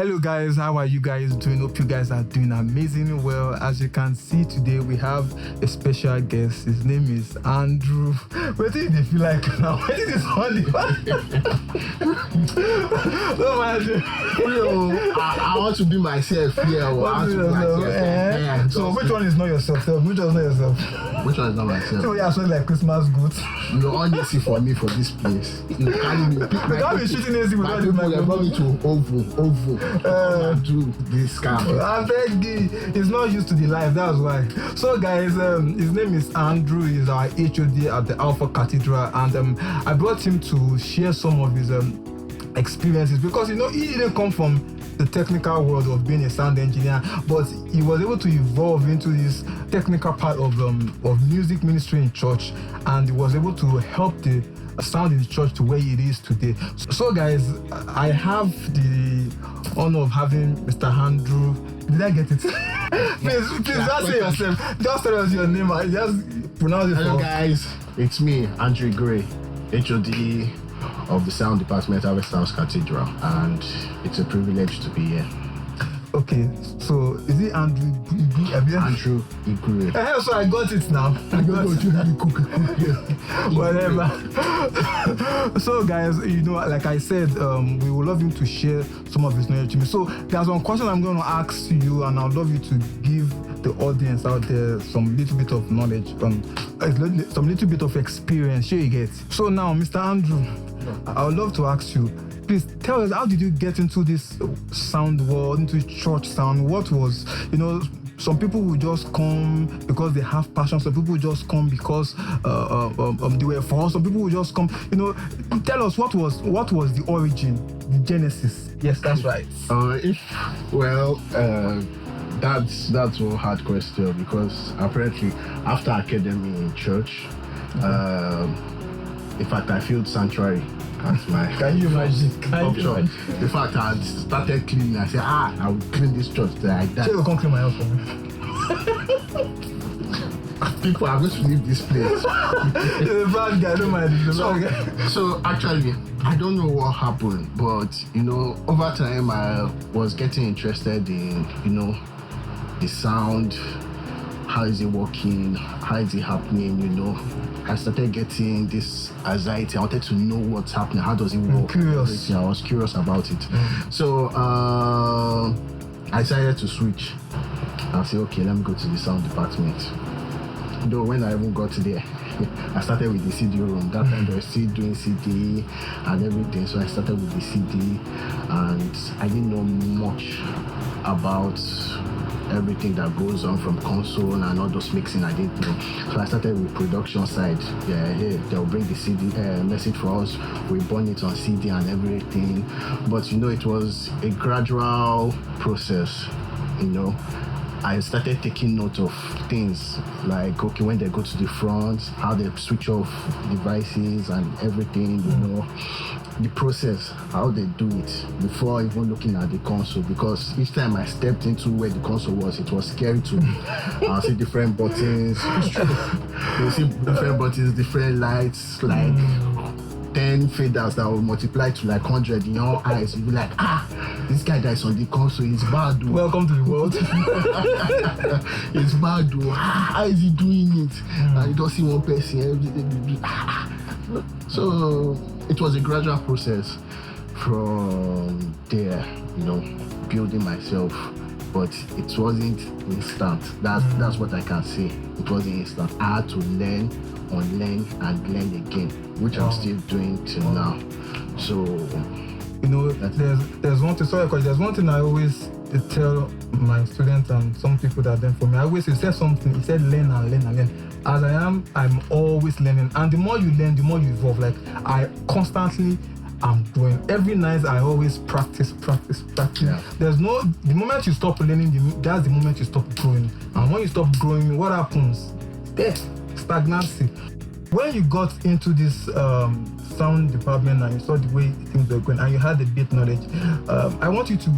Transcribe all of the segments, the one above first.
Hello guys, how are you guys doing? Hope you guys are doing amazingly well. As you can see today, we have a special guest. His name is Andrew. What do you feel like now? What is this funny? No man. I want to be myself here. So which one is not yourself? Which one is not yourself? Which one is not myself? So yeah, so like Christmas goods. You're uneasy for me for this place. You carry me. We can't be shooting easy without the people. They brought me to Ovo. Do this scam. I beg you. He's not used to the life, that's why. So guys, his name is Andrew. He's our HOD at the Alpha Cathedral, and I brought him to share some of his experiences, because he didn't come from the technical world of being a sound engineer, but he was able to evolve into this technical part of music ministry in church, and he was able to help the sound in the church to where it is today. So guys, I have the honor of having Mr. Andrew. Did I get it? please just say yourself. Just tell us your name. Just pronounce it. Hello guys, it's me, Andrew Gray, HOD of the sound department at West House Cathedral, and it's a privilege to be here. Okay, so is it Andrew Igwe? Andrew Igwe. So I got it now. Whatever. So guys, like I said, we would love him to share some of his knowledge to me. So there's one question I'm going to ask you, and I'd love you to give the audience out there some little bit of knowledge, some little bit of experience. Sure you get. So now, Mr. Andrew, I would love to ask you, please tell us, how did you get into this sound world, into church sound? What was, some people will just come because they have passion. Some people will just come because they were forced. Some people will just come. Tell us what was the origin, the genesis. Yes, that's right. That's a hard question, because apparently after academy in church, in fact I filled sanctuary. That's my Can you imagine? option. In fact, I started cleaning. I said, I will clean this church till I die. So you can't clean my house for me. People are going to leave this place. The bad guy, don't mind. So actually, I don't know what happened, but over time I was getting interested in the sound. How is it working? How is it happening? I started getting this anxiety. I wanted to know what's happening. How does it work? Curious. I was curious about it. So I decided to switch. I said, okay, let me go to the sound department. Though when I even got there, I started with the CD room. That time they were still doing CD and everything. So I started with the CD, and I didn't know much about everything that goes on from console and all those mixing. I didn't know. So I started with production side. Hey, they'll bring the CD message for us. We burn it on CD and everything. But it was a gradual process. I started taking note of things like, okay, when they go to the front, how they switch off devices and everything, the process, how they do it before even looking at the console. Because each time I stepped into where the console was, it was scary to me. I see different buttons. You see different buttons, different lights, like 10 faders that will multiply to like 100 in your eyes. You'll be like, this guy that is on the console is bad. Welcome to the world. It's bad. How is he doing it? And you don't see one person every day. So it was a gradual process from there, building myself. But it wasn't instant. That's what I can say. It wasn't instant. I had to learn, unlearn, and learn again, which I'm still doing till now. So there's one thing. Sorry, because there's one thing I always tell my students and some people that learn from me. I always say something. He said learn and learn and learn. As I'm always learning, and the more you learn, the more you evolve. Like I constantly am growing. Every night I always practice. Yeah. The moment you stop learning, that's the moment you stop growing. And when you stop growing, what happens? There, stagnancy. When you got into this sound department and you saw the way things were going and you had a bit knowledge, I want you to,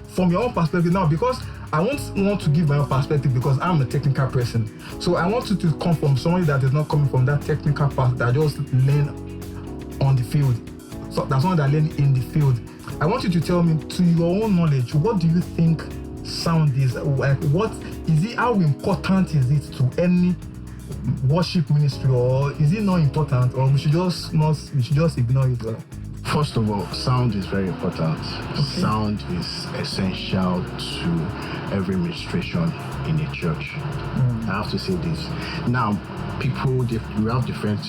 from your own perspective now, because I want to give my own perspective because I'm a technical person. So I want you to come from somebody that is not coming from that technical part, that just learn on the field. So that's one that learn in the field. I want you to tell me, to your own knowledge, what do you think sound is? Like, what is it? How important is it to any worship ministry, or is it not important, or we should just ignore it? First of all, sound is very important. Okay. Sound is essential to every ministration in a church. I have to say this. Now, we have different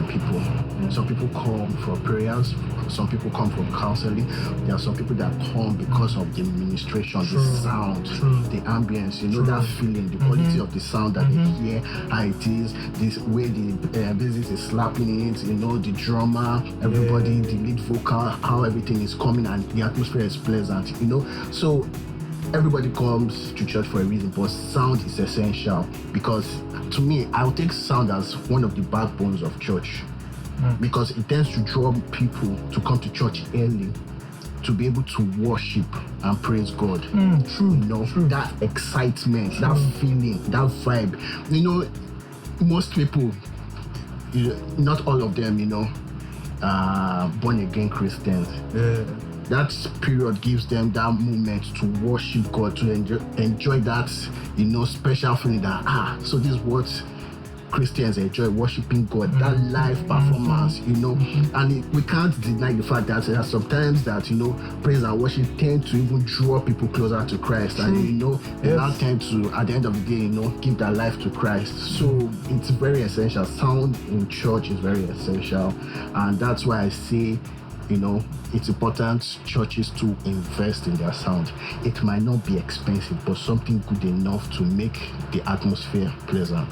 people. Some people come for prayers, some people come for counseling. There are some people that come because of the ministration, the sound, the ambience, that feeling, the quality of the sound that they hear, how it is, this way the bassist is slapping it, the drummer, everybody, the lead vocal, how everything is coming, and the atmosphere is pleasant, So everybody comes to church for a reason, but sound is essential, because to me, I would take sound as one of the backbones of church, because it tends to draw people to come to church early to be able to worship and praise God. True. That excitement, that feeling, that vibe. Most people, not all of them, born again Christians. That period gives them that moment to worship God, to enjoy that, special feeling that, so this is what Christians enjoy, worshiping God, that live performance, and we can't deny the fact that there are sometimes that, praise and worship tend to even draw people closer to Christ, and, they now tend to, at the end of the day, give their life to Christ. So it's very essential. Sound in church is very essential, and that's why I say, it's important churches to invest in their sound. It might not be expensive, but something good enough to make the atmosphere pleasant.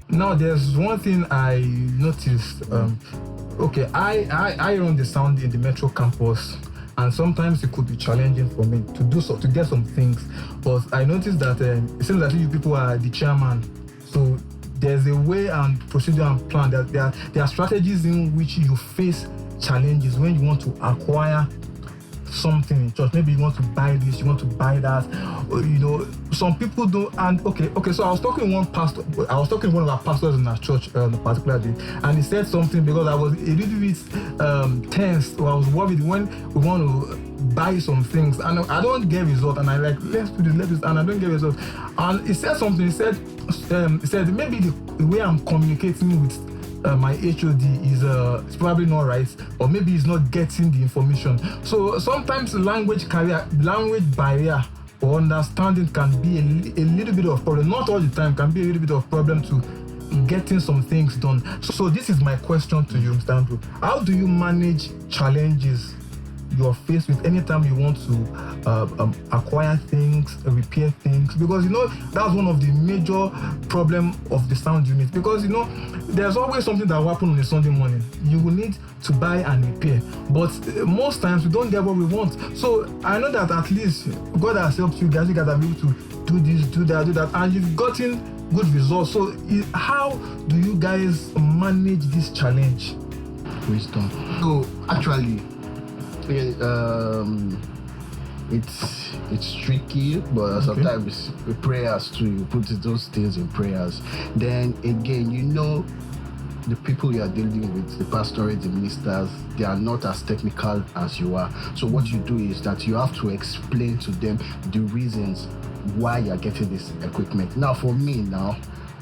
Now, there's one thing I noticed. I run the sound in the Metro campus, and sometimes it could be challenging for me to do so, to get some things. But I noticed that it seems that you people are the chairman, so there's a way and procedure and plan. That there are strategies in which you face challenges when you want to acquire something in church. Maybe you want to buy this, you want to buy that. Some people don't. And okay. So I was talking to one of our pastors in our church on a particular day, and he said something, because I was a little bit tense, or I was worried when we want to buy some things and I don't get result, and I like, let's do this, and I don't get result. And he said something. He said maybe the way I'm communicating with my HOD is probably not right, or maybe he's not getting the information. So sometimes language barrier or understanding can be a little bit of problem. Not all the time, can be a little bit of problem to getting some things done. So this is my question to you, Mr. Andrew. How do you manage challenges you're faced with anytime you want to acquire things, repair things? Because that's one of the major problem of the sound unit, because there's always something that will happen on a Sunday morning. You will need to buy and repair, but most times we don't get what we want. So I know that at least God has helped you guys. You guys are able to do this, do that, and you've gotten good results. So how do you guys manage this challenge? Wisdom. So actually, it's tricky, but sometimes with prayers too, you put those things in prayers. Then again, the people you are dealing with, the pastorate, the ministers, they are not as technical as you are. So what you do is that you have to explain to them the reasons why you are getting this equipment. Now, for me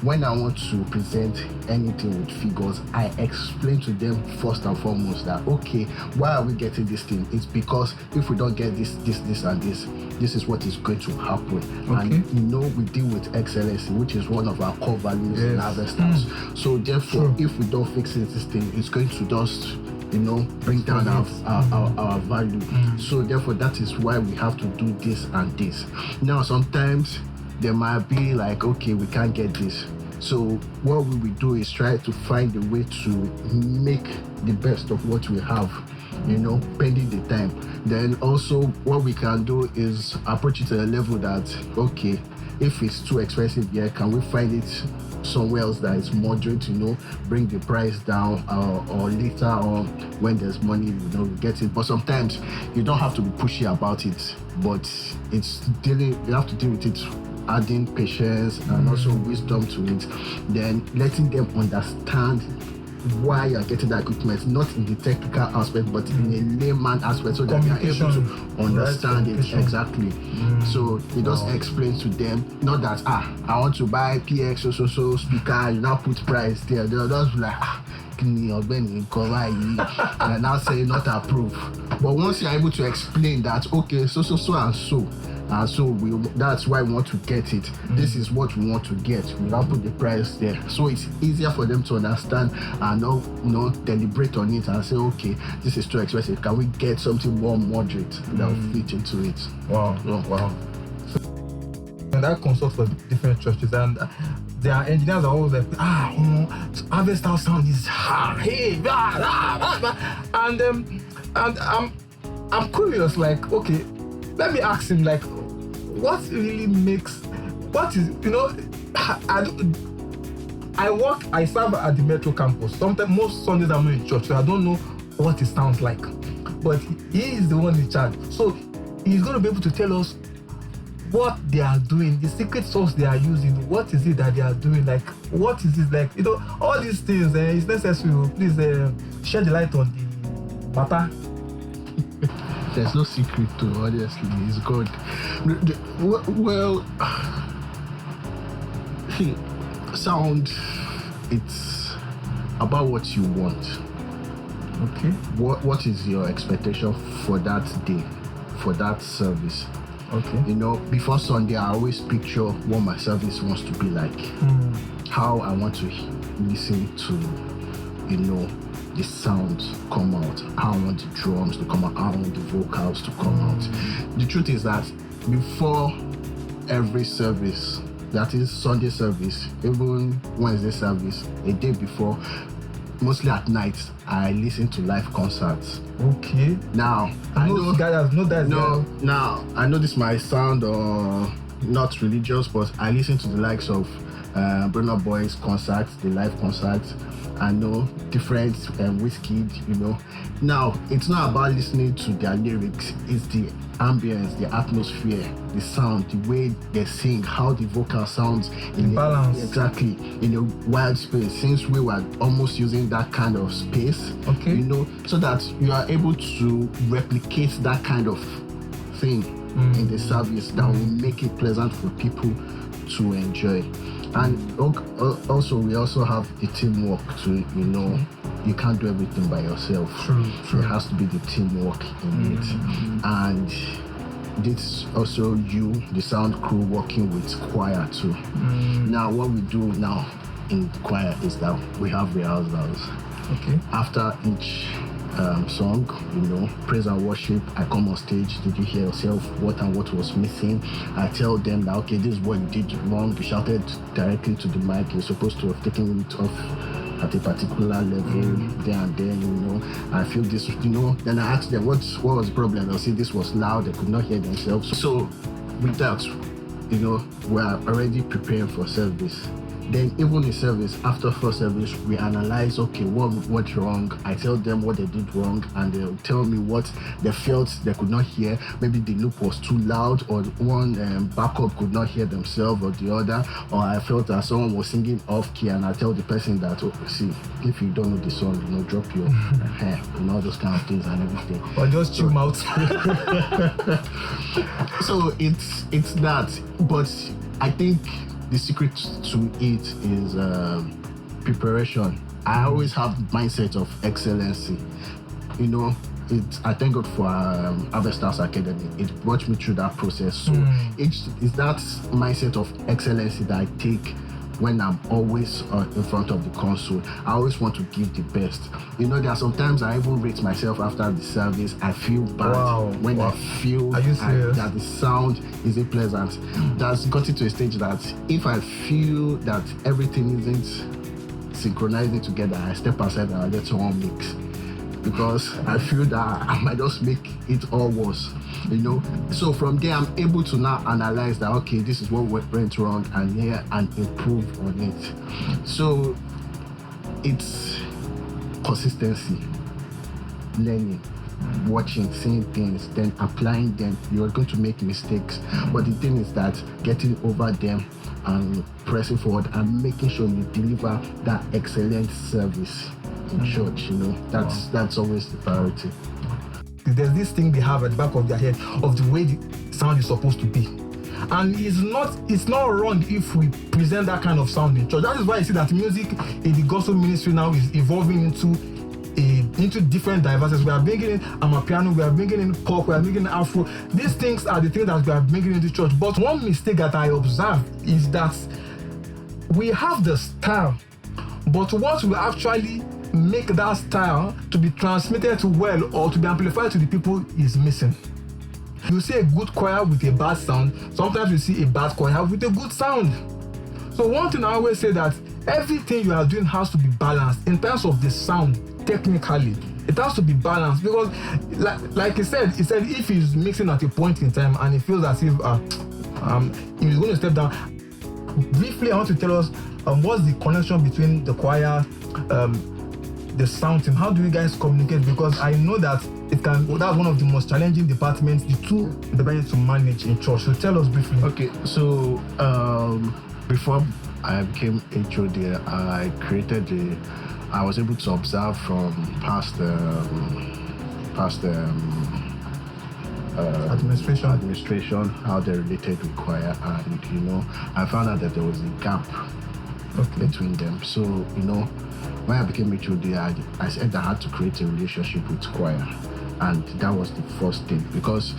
when I want to present anything with figures, I explain to them first and foremost that, okay, why are we getting this thing? It's because if we don't get this, and this is what is going to happen. Okay. And we deal with excellency, which is one of our core values in Harvest House. So therefore, if we don't fix this thing, it's going to just bring down our value. So therefore, that is why we have to do this and this. Now, sometimes there might be like, okay, we can't get this. So what we will do is try to find a way to make the best of what we have, pending the time. Then also what we can do is approach it at a level that, okay, if it's too expensive here, can we find it somewhere else that is moderate, bring the price down, or later on when there's money, we get it. But sometimes you don't have to be pushy about it, but you have to deal with it, adding patience and also wisdom to it, then letting them understand why you're getting that equipment, not in the technical aspect, but in a layman aspect, so that they are able to understand it exactly. So it just explains to them, not that I want to buy PX so speaker, you now put price there. They'll just be like and now say not approved. But once you're able to explain that, okay, so and so that's why we want to get it. This is what we want to get. We now put the price there, so it's easier for them to understand and not deliberate on it and say, okay, this is too expensive. Can we get something more moderate that will fit into it? Wow. And I consult for different churches, and their engineers are always like, Harvest House sound is and I'm curious, like, okay, let me ask him, like, what really makes, what is, I serve at the Metro campus. Sometimes, most Sundays I'm not in church, so I don't know what it sounds like. But he is the one in charge. So he's going to be able to tell us what they are doing, the secret sauce they are using, what is it that they are doing, like, what is it, like, all these things, it's necessary. Please shed the light on the matter. There's no secret to, honestly, it's good. Well, sound, it's about what you want. Okay. What is your expectation for that day, for that service? Okay. Before Sunday, I always picture what my service wants to be like. How I want to listen to, the sounds come out. How I want the drums to come out. How I want the vocals to come out. The truth is that before every service, that is Sunday service, even Wednesday service, a day before, mostly at night, I listen to live concerts. Okay. Now, I know this might sound not religious, but I listen to the likes of Burna Boy's concerts, the live concerts. I know different Wizkid, Now, it's not about listening to their lyrics, it's the ambience, the atmosphere, the sound, the way they sing, how the vocal sounds in balance. Exactly, in a wild space, since we were almost using that kind of space, okay, so that you are able to replicate that kind of thing in the service that will make it pleasant for people to enjoy. And also, we also have the teamwork to, you can't do everything by yourself. True. There has to be the teamwork in it. And this also the sound crew working with choir too. Now, what we do now in choir is that we have rehearsals. Okay. After each song, praise and worship, I come on stage. Did you hear yourself? What was missing? I tell them that, okay, this is what you did wrong. You shouted directly to the mic. You're supposed to have taken it off at a particular level there and then, I feel this, then I ask them what was the problem. They'll say this was loud, they could not hear themselves. So with that, we're already preparing for service. Then even in service, after first service, we analyze, okay, what went wrong. I tell them what they did wrong, and they'll tell me what they felt they could not hear. Maybe the loop was too loud, or one backup could not hear themselves, or the other, or I felt that someone was singing off key, and I tell the person that, see, if you don't know the song, drop your hair, all those kind of things and everything. Or just tune out. So it's that, but I think the secret to it is preparation. I always have the mindset of excellency. I thank God for Harvest House Academy. It brought me through that process. So it's that mindset of excellency that I take when I'm always in front of the console. I always want to give the best. There are sometimes I even rate myself after the service. I feel bad I feel that the sound isn't pleasant. That's gotten to a stage that if I feel that everything isn't synchronizing together, I step aside and I let someone mix. Because I feel that I might just make it all worse. So from there I'm able to now analyze that, okay, this is what went wrong and improve on it. So it's consistency, learning, watching, seeing things, then applying them. You're going to make mistakes, but the thing is that getting over them and pressing forward and making sure you deliver that excellent service in church. You know, that's always the priority. There's this thing they have at the back of their head of the way the sound is supposed to be. And it's not wrong if we present that kind of sound in church. That is why you see that music in the gospel ministry now is evolving into different diversities. We are bringing in amapiano, we are bringing in pop, we are bringing in afro. These things are the things that we are bringing into church. But one mistake that I observe is that we have the style, but what will actually make that style to be transmitted to well or to be amplified to the people is missing. You see a good choir with a bad sound. Sometimes you see a bad choir with a good sound. So one thing I always say that everything you are doing has to be balanced in terms of the sound. Technically, it has to be balanced because, like he said, if he's mixing at a point in time and he feels as if he's going to step down. Briefly, I want to tell us what's the connection between the choir, the sound team. How do you guys communicate? Because I know that that's one of the most challenging departments, the two departments to manage in church. So tell us briefly. Okay, so before I became HOD, I was able to observe from past administration how they related with choir, and you know, I found out that there was a gap between them. So you know, when I became HOD, I said I had to create a relationship with choir, and that was the first thing, because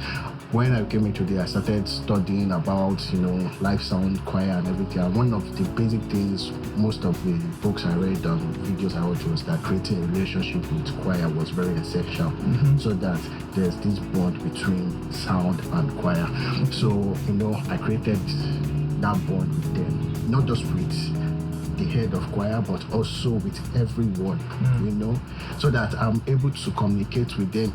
when I came into I started studying about, you know, live sound, choir and everything. And one of the basic things, most of the books I read and videos I watched was that creating a relationship with choir was very essential, so that there's this bond between sound and choir. So, you know, I created that bond with them, not just with the head of choir, but also with everyone, you know, so that I'm able to communicate with them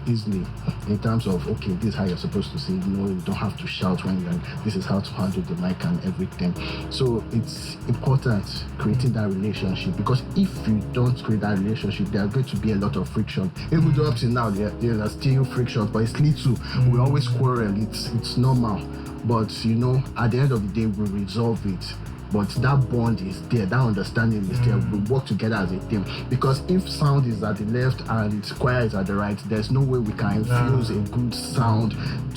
easily in terms of, okay, this is how you're supposed to say, you know, you don't have to shout when you're, this is how to handle the mic and everything. So it's important creating that relationship, because if you don't create that relationship, there are going to be a lot of friction. Even though up to now there are still frictions, but it's little. We always quarrel, it's normal, but you know, at the end of the day we resolve it. But that bond is there, that understanding is there. We work together as a team. Because if sound is at the left and choir is at the right, there's no way we can infuse a good sound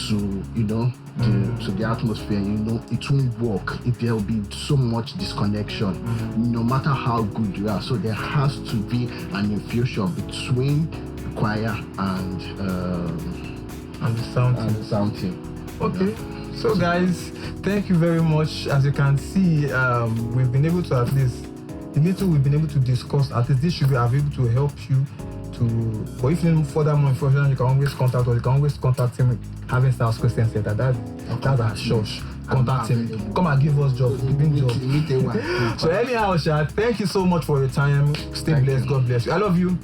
to, you know, to the atmosphere. You know, it won't work. There will be so much disconnection, no matter how good you are. So there has to be an infusion between the choir and the sound team. Okay. You know? So guys, thank you very much. As you can see, we've been able to, at least the little we've been able to discuss, at least this should be able to help you to, but if you need further more information, you can always contact us. You can always contact him, having Stars Christian Center. That's our church. Contact him. Come and give us jobs. So anyhow, Shad, thank you so much for your time. Stay blessed. God bless you. I love you.